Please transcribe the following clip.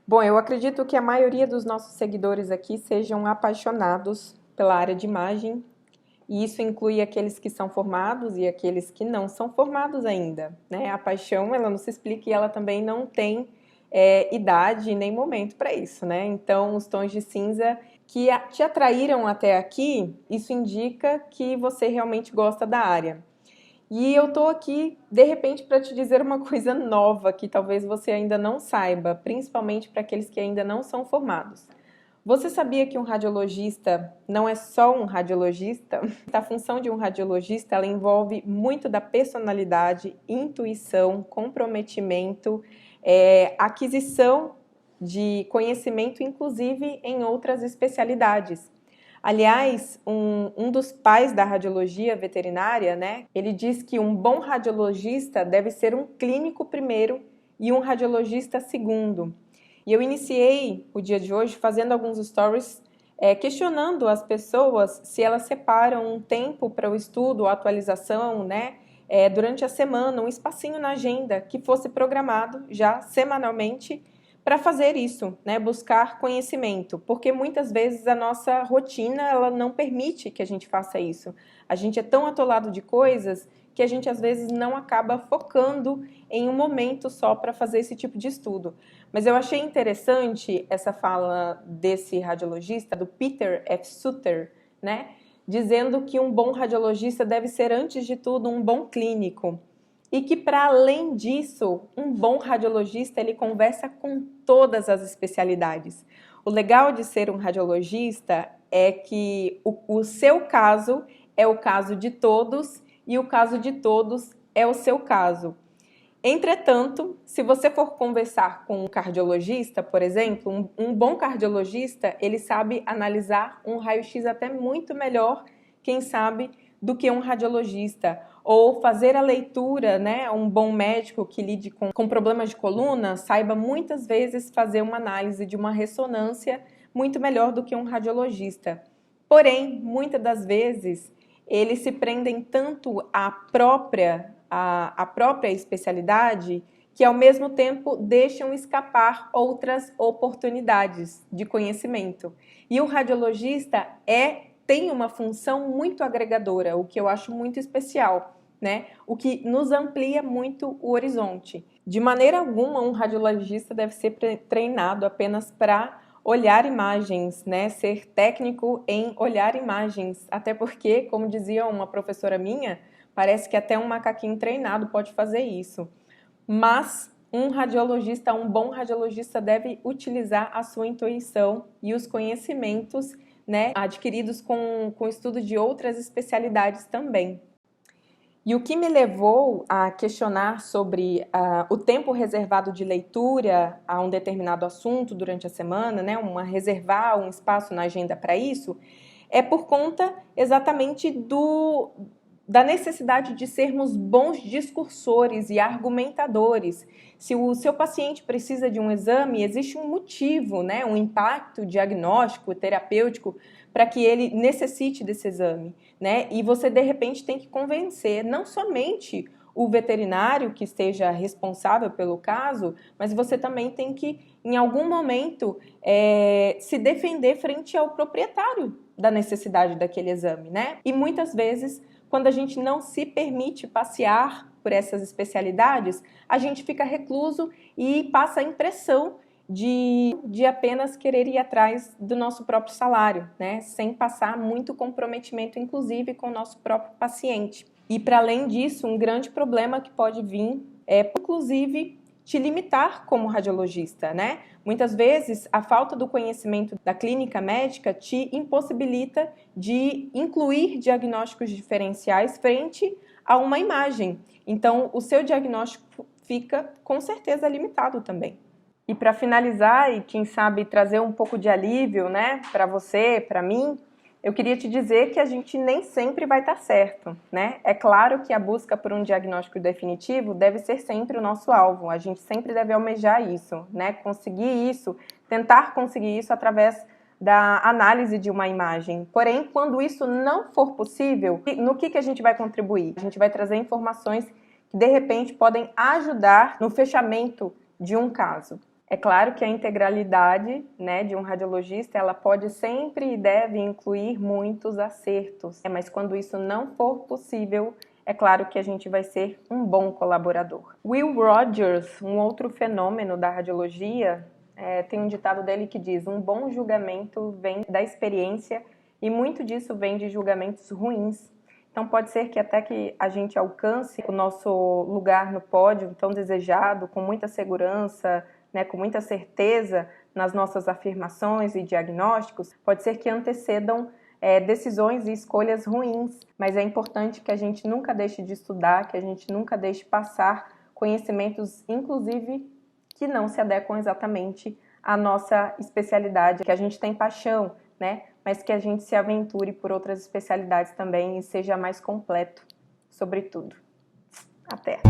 Bom, eu acredito que a maioria dos nossos seguidores aqui sejam apaixonados pela área de imagem, e isso inclui aqueles que são formados e aqueles que não são formados ainda, né? A paixão, ela não se explica e ela também não tem idade nem momento para isso, né? Então, os tons de cinza que te atraíram até aqui, isso indica que você realmente gosta da área. E eu tô aqui, de repente, para te dizer uma coisa nova que talvez você ainda não saiba, principalmente para aqueles que ainda não são formados. Você sabia que um radiologista não é só um radiologista? A função de um radiologista, ela envolve muito da personalidade, intuição, comprometimento, aquisição de conhecimento, inclusive em outras especialidades. Aliás, um dos pais da radiologia veterinária, né, ele diz que um bom radiologista deve ser um clínico primeiro e um radiologista segundo. E eu iniciei o dia de hoje fazendo alguns stories questionando as pessoas se elas separam um tempo para o estudo, a atualização, né, durante a semana, um espacinho na agenda que fosse programado já semanalmente para fazer isso, né, buscar conhecimento, porque muitas vezes a nossa rotina ela não permite que a gente faça isso. A gente é tão atolado de coisas que a gente às vezes não acaba focando em um momento só para fazer esse tipo de estudo. Mas eu achei interessante essa fala desse radiologista, do Peter F. Sutter, né, dizendo que um bom radiologista deve ser, antes de tudo, um bom clínico. E que, para além disso, um bom radiologista ele conversa com todas as especialidades. O legal de ser um radiologista é que o seu caso é o caso de todos e o caso de todos é o seu caso. Entretanto, se você for conversar com um cardiologista, por exemplo, um bom cardiologista, ele sabe analisar um raio-x até muito melhor, quem sabe, do que um radiologista. Ou fazer a leitura, né? Um bom médico que lide com problemas de coluna saiba muitas vezes fazer uma análise de uma ressonância muito melhor do que um radiologista. Porém, muitas das vezes, eles se prendem tanto à própria especialidade que, ao mesmo tempo, deixam escapar outras oportunidades de conhecimento. E o radiologista tem uma função muito agregadora, o que eu acho muito especial, né? O que nos amplia muito o horizonte. De maneira alguma, um radiologista deve ser treinado apenas para olhar imagens, né? Ser técnico em olhar imagens. Até porque, como dizia uma professora minha, parece que até um macaquinho treinado pode fazer isso. Mas um bom radiologista deve utilizar a sua intuição e os conhecimentos, né, adquiridos com o estudo de outras especialidades também. E o que me levou a questionar sobre o tempo reservado de leitura a um determinado assunto durante a semana, né, reservar um espaço na agenda para isso, é por conta exatamente da necessidade de sermos bons discursores e argumentadores. Se o seu paciente precisa de um exame, existe um motivo, né, um impacto diagnóstico, terapêutico, para que ele necessite desse exame, né? E você, de repente, tem que convencer não somente o veterinário que esteja responsável pelo caso, mas você também tem que, em algum momento, se defender frente ao proprietário da necessidade daquele exame, né? E muitas vezes, quando a gente não se permite passear por essas especialidades, a gente fica recluso e passa a impressão de apenas querer ir atrás do nosso próprio salário, né? Sem passar muito comprometimento, inclusive, com o nosso próprio paciente. E, para além disso, um grande problema que pode vir inclusive, te limitar como radiologista, né? Muitas vezes, a falta do conhecimento da clínica médica te impossibilita de incluir diagnósticos diferenciais frente a uma imagem. Então, o seu diagnóstico fica, com certeza, limitado também. E para finalizar, e quem sabe trazer um pouco de alívio, né, para você, para mim, eu queria te dizer que a gente nem sempre vai estar certo, né? É claro que a busca por um diagnóstico definitivo deve ser sempre o nosso alvo. A gente sempre deve almejar isso, né? Conseguir isso, tentar conseguir isso através da análise de uma imagem. Porém, quando isso não for possível, no que a gente vai contribuir? A gente vai trazer informações que, de repente, podem ajudar no fechamento de um caso. É claro que a integralidade, né, de um radiologista, ela pode sempre e deve incluir muitos acertos, mas quando isso não for possível, é claro que a gente vai ser um bom colaborador. Will Rogers, um outro fenômeno da radiologia, tem um ditado dele que diz: um bom julgamento vem da experiência e muito disso vem de julgamentos ruins. Então pode ser que até que a gente alcance o nosso lugar no pódio tão desejado, com muita segurança, né, com muita certeza nas nossas afirmações e diagnósticos, pode ser que antecedam decisões e escolhas ruins, mas é importante que a gente nunca deixe de estudar, que a gente nunca deixe passar conhecimentos, inclusive, que não se adequam exatamente à nossa especialidade, que a gente tem paixão, né? Mas que a gente se aventure por outras especialidades também e seja mais completo, sobretudo. Até!